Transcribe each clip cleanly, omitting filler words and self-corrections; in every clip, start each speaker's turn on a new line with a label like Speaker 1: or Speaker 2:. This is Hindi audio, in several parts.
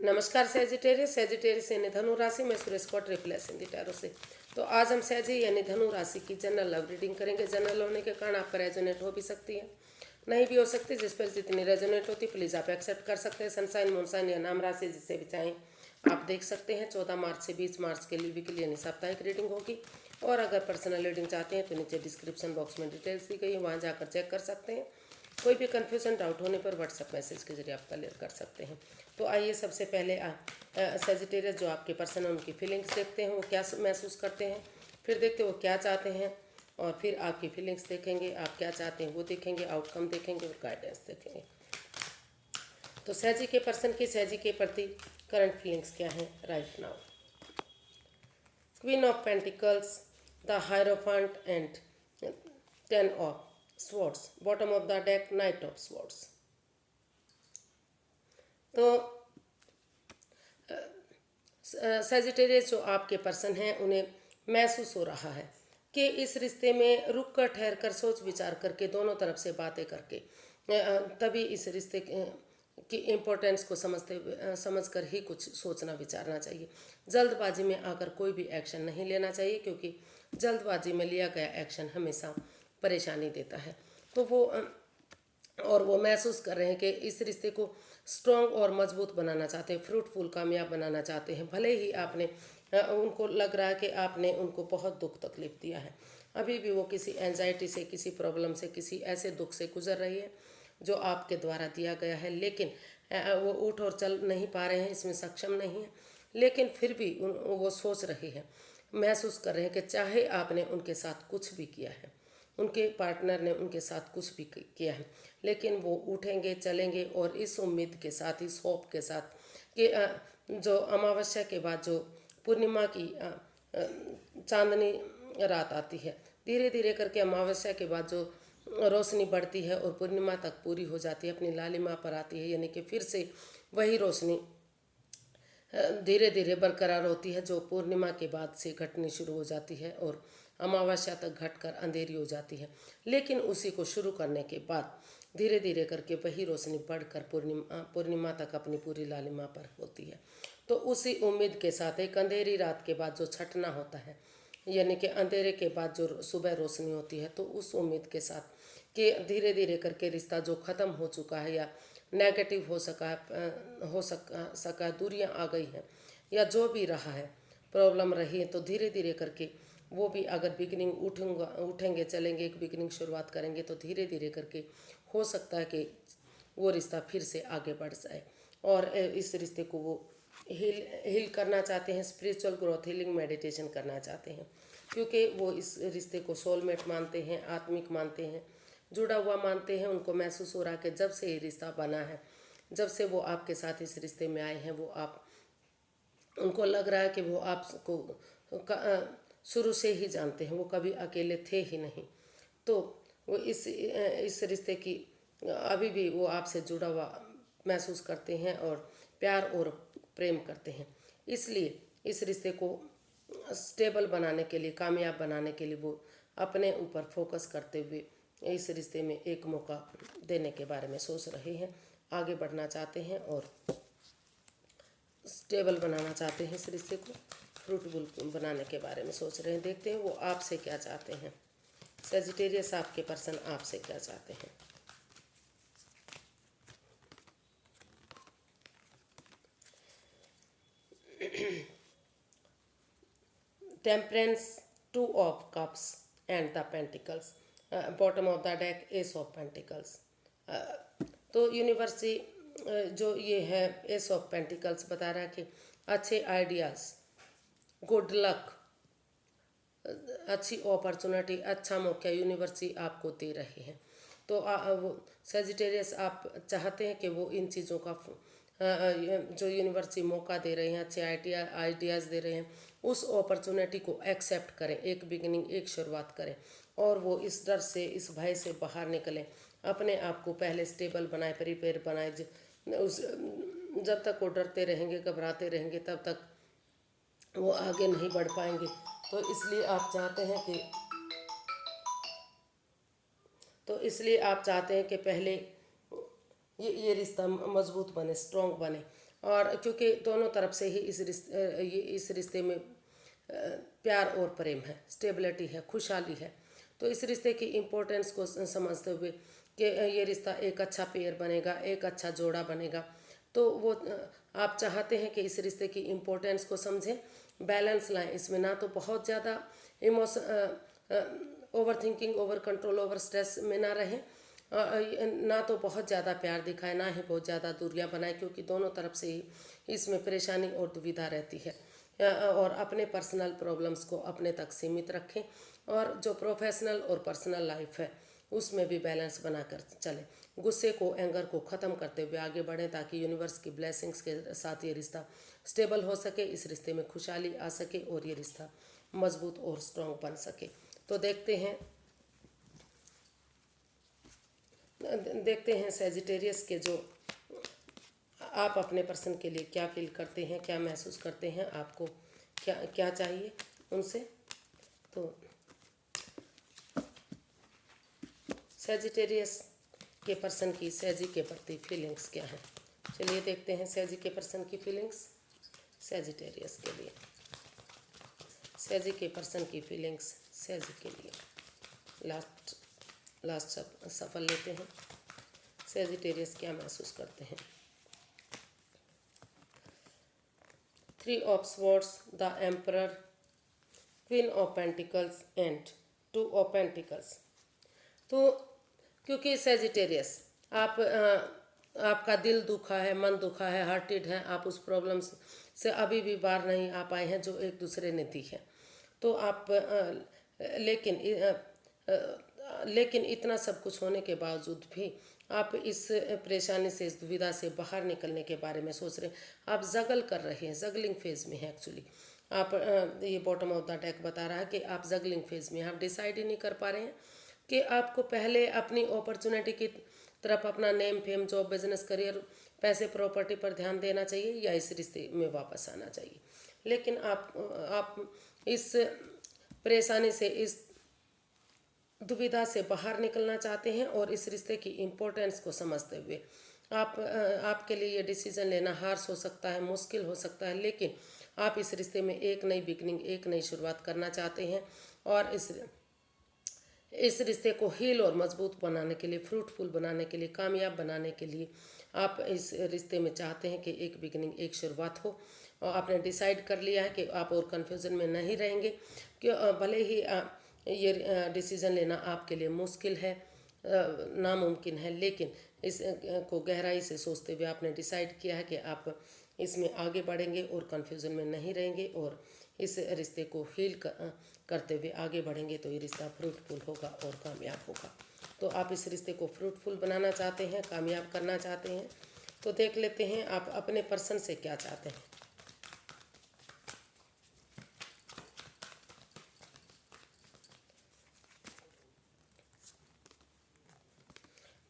Speaker 1: नमस्कार सेजिटेरियस सेजिटेरियस यानी धनु राशि में सुरेश कोट रिप्लेस इन टैरो से। तो आज हम सेजी यानी धनु राशि की जनरल लव रीडिंग करेंगे। जनरल होने के कारण आपका रेजोनेट हो भी सकती है, नहीं भी हो सकती। जिस पर जितनी रेजोनेट होती प्लीज़ आप एक्सेप्ट कर सकते हैं। सनसाइन मूनसाइन या नाम राशि जिससे भी चाहें आप देख सकते हैं। 14 मार्च से 20 मार्च के लिए वीकली यानी साप्ताहिक रीडिंग होगी। और अगर पर्सनल रीडिंग चाहते हैं तो नीचे डिस्क्रिप्शन बॉक्स में डिटेल्स दी गई है, वहाँ जाकर चेक कर सकते हैं। कोई भी कन्फ्यूजन डाउट होने पर व्हाट्सएप मैसेज के जरिए आप क्लियर कर सकते हैं। तो आइए सबसे पहले सेजिटेरियस जो आपके पर्सन है उनकी फीलिंग्स देखते हैं, वो क्या महसूस करते हैं। फिर देखते हैं वो क्या चाहते हैं, और फिर आपकी फीलिंग्स देखेंगे, आप क्या चाहते हैं वो देखेंगे, आउटकम देखेंगे और गाइडेंस देखेंगे। तो सहजी के पर्सन की सहजी के प्रति करंट फीलिंग्स क्या हैं right now. Queen of pentacles, the hierophant and 10 of swords, bottom of the deck night of swords. तो सेजिटेरियस जो आपके पर्सन हैं उन्हें महसूस हो रहा है कि इस रिश्ते में रुक कर ठहर कर सोच विचार करके दोनों तरफ से बातें करके तभी इस रिश्ते की इम्पोर्टेंस को समझ कर ही कुछ सोचना विचारना चाहिए। जल्दबाजी में आकर कोई भी एक्शन नहीं लेना चाहिए, क्योंकि जल्दबाजी में लिया गया एक्शन हमेशा परेशानी देता है। तो वो महसूस कर रहे हैं कि इस रिश्ते को स्ट्रॉन्ग और मजबूत बनाना चाहते हैं, फ्रूटफुल कामयाब बनाना चाहते हैं। भले ही आपने उनको लग रहा है कि आपने उनको बहुत दुख तकलीफ दिया है, अभी भी वो किसी एंजाइटी से, किसी प्रॉब्लम से, किसी ऐसे दुख से गुजर रही है जो आपके द्वारा दिया गया है। लेकिन वो उठ और चल नहीं पा रहे हैं, इसमें सक्षम नहीं है। लेकिन फिर भी वो सोच रही है, महसूस कर रहे हैं कि चाहे आपने उनके साथ कुछ भी किया है, उनके पार्टनर ने उनके साथ कुछ भी किया है, लेकिन वो उठेंगे चलेंगे और इस उम्मीद के साथ, इस होप के साथ कि जो अमावस्या के बाद जो पूर्णिमा की चांदनी रात आती है, धीरे धीरे करके अमावस्या के बाद जो रोशनी बढ़ती है और पूर्णिमा तक पूरी हो जाती है, अपनी लालिमा पर आती है, यानी कि फिर से वही रोशनी धीरे धीरे बरकरार होती है जो पूर्णिमा के बाद से घटनी शुरू हो जाती है और अमावस्या तक घटकर अंधेरी हो जाती है। लेकिन उसी को शुरू करने के बाद धीरे धीरे करके वही रोशनी बढ़कर पूर्णिमा तक अपनी पूरी लालिमा पर होती है। तो उसी उम्मीद के साथ एक अंधेरी रात के बाद जो छठना होता है, यानी कि अंधेरे के बाद जो सुबह रोशनी होती है, तो उस उम्मीद के साथ कि धीरे धीरे करके रिश्ता जो ख़त्म हो चुका है या नेगेटिव हो सका दूरियां आ गई हैं या जो भी रहा है, प्रॉब्लम रही है, तो धीरे धीरे करके वो भी अगर बिगिनिंग उठेंगे चलेंगे, एक बिगिनिंग शुरुआत करेंगे, तो धीरे धीरे करके हो सकता है कि वो रिश्ता फिर से आगे बढ़ जाए। और इस रिश्ते को वो हील करना चाहते हैं, स्पिरिचुअल ग्रोथ, हीलिंग, मेडिटेशन करना चाहते हैं, क्योंकि वो इस रिश्ते को सोलमेट मानते हैं, आत्मिक मानते हैं, जुड़ा हुआ मानते हैं। उनको महसूस हो रहा है कि जब से ये रिश्ता बना है, जब से वो आपके साथ इस रिश्ते में आए हैं, उनको लग रहा है कि वो आपको शुरू से ही जानते हैं, वो कभी अकेले थे ही नहीं। तो वो इस रिश्ते की अभी भी वो आपसे जुड़ा हुआ महसूस करते हैं और प्यार और प्रेम करते हैं। इसलिए इस रिश्ते को स्टेबल बनाने के लिए, कामयाब बनाने के लिए वो अपने ऊपर फोकस करते हुए इस रिश्ते में एक मौका देने के बारे में सोच रहे हैं, आगे बढ़ना चाहते हैं और स्टेबल बनाना चाहते हैं। इस रिश्ते को फ्रूटफुल बनाने के बारे में सोच रहे हैं। देखते हैं वो आपसे क्या चाहते हैं। सेजिटेरियस आपके पर्सन आपसे क्या चाहते हैं। Temperance, 2 of cups and the pentacles, bottom of the deck S of pentacles. तो यूनिवर्सिटी जो ये है एस ऑफ पेंटिकल्स बता रहा है कि अच्छे आइडियाज़, गुड लक, अच्छी अपॉर्चुनिटी, अच्छा मौका यूनिवर्सिटी आपको दे रही है। तो वो सेजिटेरियस आप चाहते हैं कि वो इन चीज़ों का जो यूनिवर्सिटी मौका दे रहे हैं, अच्छे आइडियाज़ दे रहे हैं, उस अपॉर्चुनिटी को एक्सेप्ट करें, एक बिगिनिंग, एक शुरुआत करें और वो इस डर से, इस भय से बाहर निकलें, अपने आप को पहले स्टेबल बनाए, प्रिपेयर बनाए। जब तक वो डरते रहेंगे, घबराते रहेंगे, तब तक वो आगे नहीं बढ़ पाएंगे। तो इसलिए आप चाहते हैं कि पहले ये रिश्ता मजबूत बने, स्ट्रॉन्ग बने। और क्योंकि दोनों तरफ से ही इस रिश्ते में प्यार और प्रेम है, स्टेबिलिटी है, खुशहाली है। तो इस रिश्ते की इम्पोर्टेंस को समझते हुए कि ये रिश्ता एक अच्छा पेयर बनेगा, एक अच्छा जोड़ा बनेगा, तो वो आप चाहते हैं कि इस रिश्ते की इम्पोर्टेंस को समझें, बैलेंस लाएं इसमें, ना तो बहुत ज़्यादा over thinking, over control, over stress में ना रहें, ना तो बहुत ज़्यादा प्यार दिखाए, ना ही बहुत ज़्यादा दूरियां बनाए, क्योंकि दोनों तरफ से ही इसमें परेशानी और दुविधा रहती है। और अपने पर्सनल प्रॉब्लम्स को अपने तक सीमित रखें, और जो प्रोफेशनल और पर्सनल लाइफ है उसमें भी बैलेंस बनाकर चलें। गुस्से को, एंगर को ख़त्म करते हुए आगे बढ़ें, ताकि यूनिवर्स की ब्लेसिंग्स के साथ ये रिश्ता स्टेबल हो सके, इस रिश्ते में खुशहाली आ सके और ये रिश्ता मजबूत और स्ट्रॉन्ग बन सके। तो देखते हैं सैजिटेरियस के जो आप अपने पर्सन के लिए क्या फील करते हैं, क्या महसूस करते हैं, आपको क्या क्या चाहिए उनसे। तो सैजिटेरियस के पर्सन की सैजी के प्रति फीलिंग्स क्या हैं, चलिए देखते हैं सैजी के पर्सन की फीलिंग्स सैजिटेरियस के लिए। सैजी के पर्सन की फीलिंग्स सैजी के लिए लास्ट सफल लेते हैं। सैजिटेरियस क्या महसूस करते हैं। 3 of swords, the emperor, queen of pentacles and 2 of pentacles. तो क्योंकि सैजिटेरियस आपका दिल दुखा है, मन दुखा है, हार्टेड है, आप उस प्रॉब्लम से अभी भी बाहर नहीं आ पाए हैं जो एक दूसरे ने दी है। तो आप लेकिन इतना सब कुछ होने के बावजूद भी आप इस परेशानी से, इस दुविधा से बाहर निकलने के बारे में सोच रहे हैं। आप जगल कर रहे हैं, जगलिंग फेज में है एक्चुअली आप। ये बॉटम ऑफ द डेक बता रहा है कि आप जगलिंग फेज में हैं, आप डिसाइड ही नहीं कर पा रहे हैं कि आपको पहले अपनी अपॉर्चुनिटी की तरफ, अपना name, fame, job, business, career, पैसे, प्रॉपर्टी पर ध्यान देना चाहिए या इस रिश्ते में वापस आना चाहिए। लेकिन आप इस परेशानी से, इस दुविधा से बाहर निकलना चाहते हैं, और इस रिश्ते की इम्पोर्टेंस को समझते हुए आपके लिए ये डिसीजन लेना हार्श हो सकता है, मुश्किल हो सकता है, लेकिन आप इस रिश्ते में एक नई बिगनिंग, एक नई शुरुआत करना चाहते हैं। और इस रिश्ते को हील और मजबूत बनाने के लिए, फ्रूटफुल बनाने के लिए, कामयाब बनाने के लिए आप इस रिश्ते में चाहते हैं कि एक बिगनिंग, एक शुरुआत हो। और आपने डिसाइड कर लिया है कि आप और कन्फ्यूज़न में नहीं रहेंगे, कि भले ही ये डिसीज़न लेना आपके लिए मुश्किल है, नामुमकिन है, लेकिन इस को गहराई से सोचते हुए आपने डिसाइड किया है कि आप इसमें आगे बढ़ेंगे और कन्फ्यूज़न में नहीं रहेंगे, और इस रिश्ते को हील करते हुए आगे बढ़ेंगे, तो ये रिश्ता फ्रूटफुल होगा और कामयाब होगा। तो आप इस रिश्ते को फ्रूटफुल बनाना चाहते हैं, कामयाब करना चाहते हैं। तो देख लेते हैं आप अपने पर्सन से क्या चाहते हैं।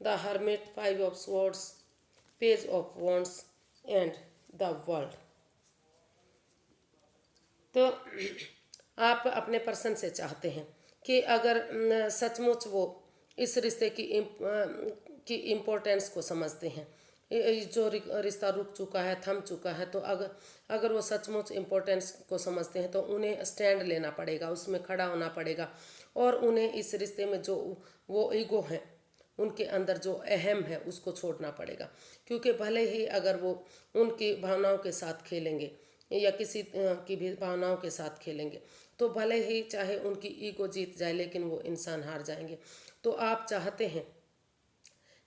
Speaker 1: The hermit, 5 of swords, page of wands and the world. तो आप अपने पर्सन से चाहते हैं कि अगर सचमुच वो इस रिश्ते की इम्पोर्टेंस को समझते हैं, जो रिश्ता रुक चुका है, थम चुका है, तो अगर वो सचमुच इम्पोर्टेंस को समझते हैं, तो उन्हें स्टैंड लेना पड़ेगा, उसमें खड़ा होना पड़ेगा, और उन्हें इस रिश्ते में जो वो ईगो है, उनके अंदर जो अहम है, उसको छोड़ना पड़ेगा। क्योंकि भले ही अगर वो उनकी भावनाओं के साथ खेलेंगे या किसी की भी भावनाओं के साथ खेलेंगे, तो भले ही चाहे उनकी ईगो जीत जाए, लेकिन वो इंसान हार जाएंगे। तो आप चाहते हैं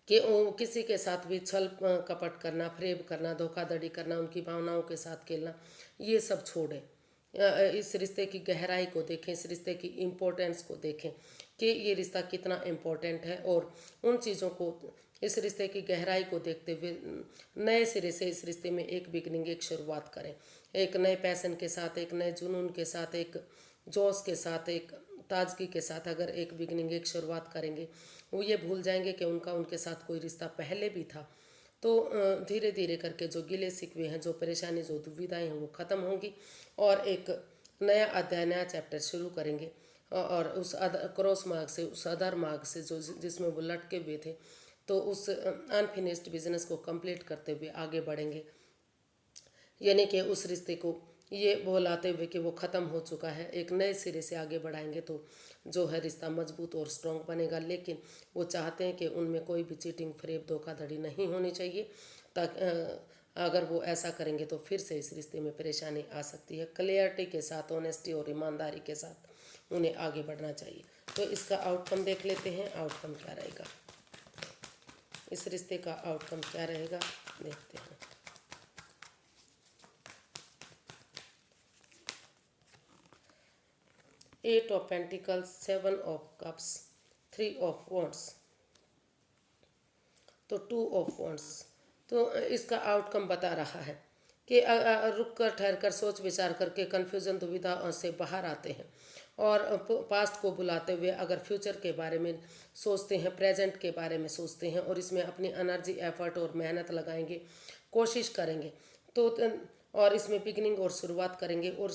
Speaker 1: कि वो किसी के साथ भी छल कपट करना, फ्रेब करना, धोखाधड़ी करना, उनकी भावनाओं के साथ खेलना, ये सब छोड़ें। इस रिश्ते की गहराई को देखें, इस रिश्ते की इम्पोर्टेंस को देखें कि ये रिश्ता कितना इम्पोर्टेंट है, और उन चीज़ों को, इस रिश्ते की गहराई को देखते हुए नए सिरे से इस रिश्ते में एक बिगनिंग, एक शुरुआत करें, एक नए पैसन के साथ, एक नए जुनून के साथ, एक जोश के साथ, एक ताजगी के साथ अगर एक बिगनिंग, एक शुरुआत करेंगे, वो ये भूल जाएंगे कि उनके साथ कोई रिश्ता पहले भी था। तो धीरे धीरे करके जो गिले शिकवे हैं, जो परेशानी, जो दुविधाएं हैं, वो ख़त्म होंगी, और एक नया अध्याय, नया चैप्टर शुरू करेंगे। और उस क्रॉस मार्ग से, उस अधर मार्ग से जो जिसमें वो लटके हुए थे, तो उस अनफिनिश्ड बिजनेस को कंप्लीट करते हुए आगे बढ़ेंगे। यानी कि उस रिश्ते को ये बोलाते हुए कि वो ख़त्म हो चुका है, एक नए सिरे से आगे बढ़ाएंगे तो जो है रिश्ता मजबूत और स्ट्रॉन्ग बनेगा। लेकिन वो चाहते हैं कि उनमें कोई भी चीटिंग, फरेब, धोखाधड़ी नहीं होनी चाहिए, ताकि अगर वो ऐसा करेंगे तो फिर से इस रिश्ते में परेशानी आ सकती है। क्लियरिटी के साथ, ऑनेस्टी और ईमानदारी के साथ उन्हें आगे बढ़ना चाहिए। तो इसका आउटकम देख लेते हैं, आउटकम क्या रहेगा, इस रिश्ते का आउटकम क्या रहेगा देखते हैं। Eight of pentacles, 7 of cups, 3 of wands, तो 2 ऑफ वॉन्ड्स। तो इसका आउटकम बता रहा है कि रुक कर, ठहर कर, सोच विचार करके कन्फ्यूजन, दुविधा से बाहर आते हैं और पास्ट को बुलाते हुए अगर फ्यूचर के बारे में सोचते हैं, प्रेजेंट के बारे में सोचते हैं और इसमें अपनी एनर्जी, एफर्ट और मेहनत लगाएंगे, कोशिश करेंगे तो और इसमें बिगिनिंग और शुरुआत करेंगे और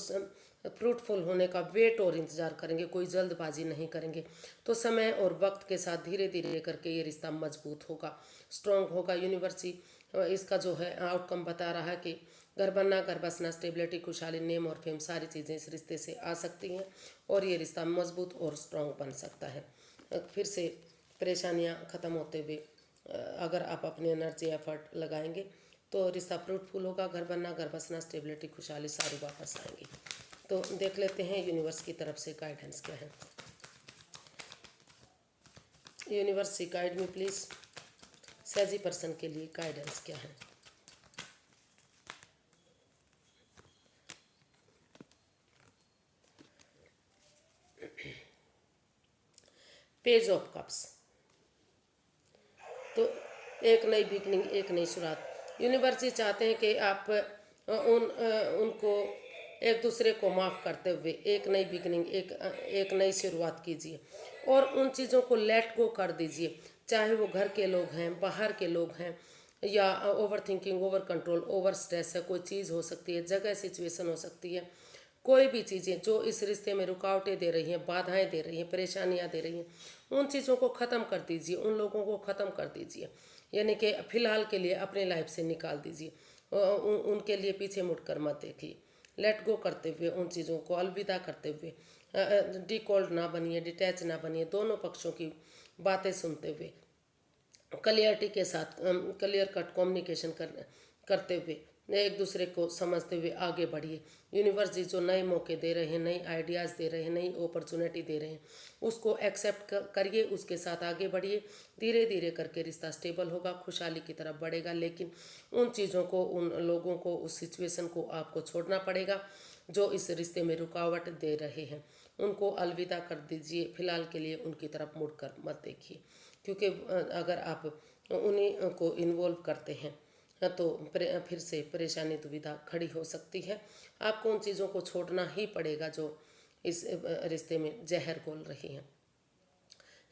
Speaker 1: फ्रूटफुल होने का वेट और इंतज़ार करेंगे, कोई जल्दबाजी नहीं करेंगे, तो समय और वक्त के साथ धीरे धीरे करके ये रिश्ता मजबूत होगा, स्ट्रॉन्ग होगा। यूनिवर्सिटी इसका जो है आउटकम बता रहा है कि घर बनना, घर बसना, स्टेबिलिटी, खुशहाली, नेम और फेम, सारी चीज़ें इस रिश्ते से आ सकती हैं और ये रिश्ता मजबूत और स्ट्रॉन्ग बन सकता है। फिर से परेशानियां ख़त्म होते हुए अगर आप अपनी एनर्जी, एफर्ट लगाएंगे तो रिश्ता फ्रूटफुल होगा। घर बनना, घर बसना, स्टेबिलिटी, खुशहाली सारी वापस आएंगी। तो देख लेते हैं यूनिवर्स की तरफ से गाइडेंस क्या है। यूनिवर्स से गाइड मी प्लीज़, सैजी पर्सन के लिए गाइडेंस क्या है। पेज ऑफ कप्स, तो एक नई बिगनिंग, एक नई शुरुआत। यूनिवर्स ये चाहते हैं कि आप उनको एक दूसरे को माफ़ करते हुए एक नई बिगनिंग, एक नई शुरुआत कीजिए और उन चीज़ों को लेट गो कर दीजिए, चाहे वो घर के लोग हैं, बाहर के लोग हैं, या over thinking, over control, over stress है, कोई चीज़ हो सकती है, जगह, सिचुएशन हो सकती है, कोई भी चीज़ें जो इस रिश्ते में रुकावटें दे रही हैं, बाधाएं दे रही हैं, परेशानियां दे रही हैं, उन चीज़ों को ख़त्म कर दीजिए, उन लोगों को ख़त्म कर दीजिए, यानी कि फ़िलहाल के लिए अपने लाइफ से निकाल दीजिए। उनके लिए पीछे मुड़कर मत देखिए। लेट गो करते हुए, उन चीज़ों को अलविदा करते हुए, डिकॉल्ड ना बनिए, डिटैच ना बनिए, दोनों पक्षों की बातें सुनते हुए, क्लियरिटी के साथ, क्लियर कट कम्युनिकेशन करते हुए, एक दूसरे को समझते हुए आगे बढ़िए। यूनिवर्स जी जो नए मौके दे रहे हैं, नई आइडियाज़ दे रहे हैं, नई अपॉर्चुनिटी दे रहे हैं, उसको एक्सेप्ट करिए, उसके साथ आगे बढ़िए। धीरे धीरे करके रिश्ता स्टेबल होगा, खुशहाली की तरफ बढ़ेगा। लेकिन उन चीज़ों को, उन लोगों को, उस सिचुएशन को आपको छोड़ना पड़ेगा जो इस रिश्ते में रुकावट दे रहे हैं। उनको अलविदा कर दीजिए, फिलहाल के लिए उनकी तरफ मुड़कर मत देखिए, क्योंकि अगर आप उन्हीं को इन्वॉल्व करते हैं तो फिर से परेशानी, दुविधा खड़ी हो सकती है। आपको उन चीज़ों को छोड़ना ही पड़ेगा जो इस रिश्ते में जहर घोल रही हैं,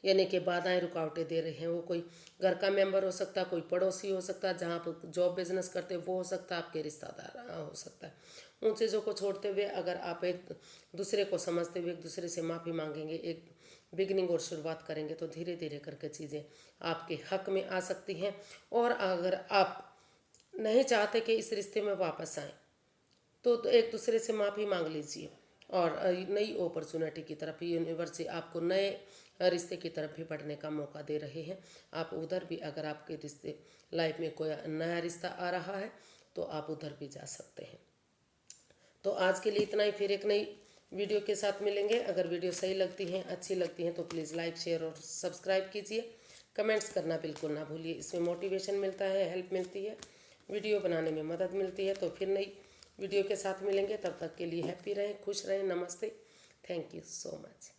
Speaker 1: यानी कि बाधाएं, रुकावटें दे रहे हैं। वो कोई घर का मेंबर हो सकता है, कोई पड़ोसी हो सकता है, जहाँ पर जॉब बिजनेस करते वो हो सकता है, आपके रिश्तेदार हो सकता है। उन चीज़ों को छोड़ते हुए अगर आप एक दूसरे को समझते हुए एक दूसरे से माफ़ी मांगेंगे, एक बिगनिंग और शुरुआत करेंगे तो धीरे धीरे करके चीज़ें आपके हक में आ सकती हैं। और अगर आप नहीं चाहते कि इस रिश्ते में वापस आए तो एक दूसरे से माफ़ी मांग लीजिए और नई अपॉर्चुनिटी की तरफ यूनिवर्स से आपको नए रिश्ते की तरफ भी बढ़ने का मौका दे रहे हैं। आप उधर भी, अगर आपके रिश्ते लाइफ में कोई नया रिश्ता आ रहा है तो आप उधर भी जा सकते हैं। तो आज के लिए इतना ही, फिर एक नई वीडियो के साथ मिलेंगे। अगर वीडियो सही लगती हैं, अच्छी लगती हैं तो प्लीज़ लाइक, शेयर और सब्सक्राइब कीजिए। कमेंट्स करना बिल्कुल ना भूलिए, इसमें मोटिवेशन मिलता है, हेल्प मिलती है, वीडियो बनाने में मदद मिलती है। तो फिर नई वीडियो के साथ मिलेंगे, तब तक के लिए हैप्पी रहें, खुश रहें। नमस्ते, थैंक यू सो मच।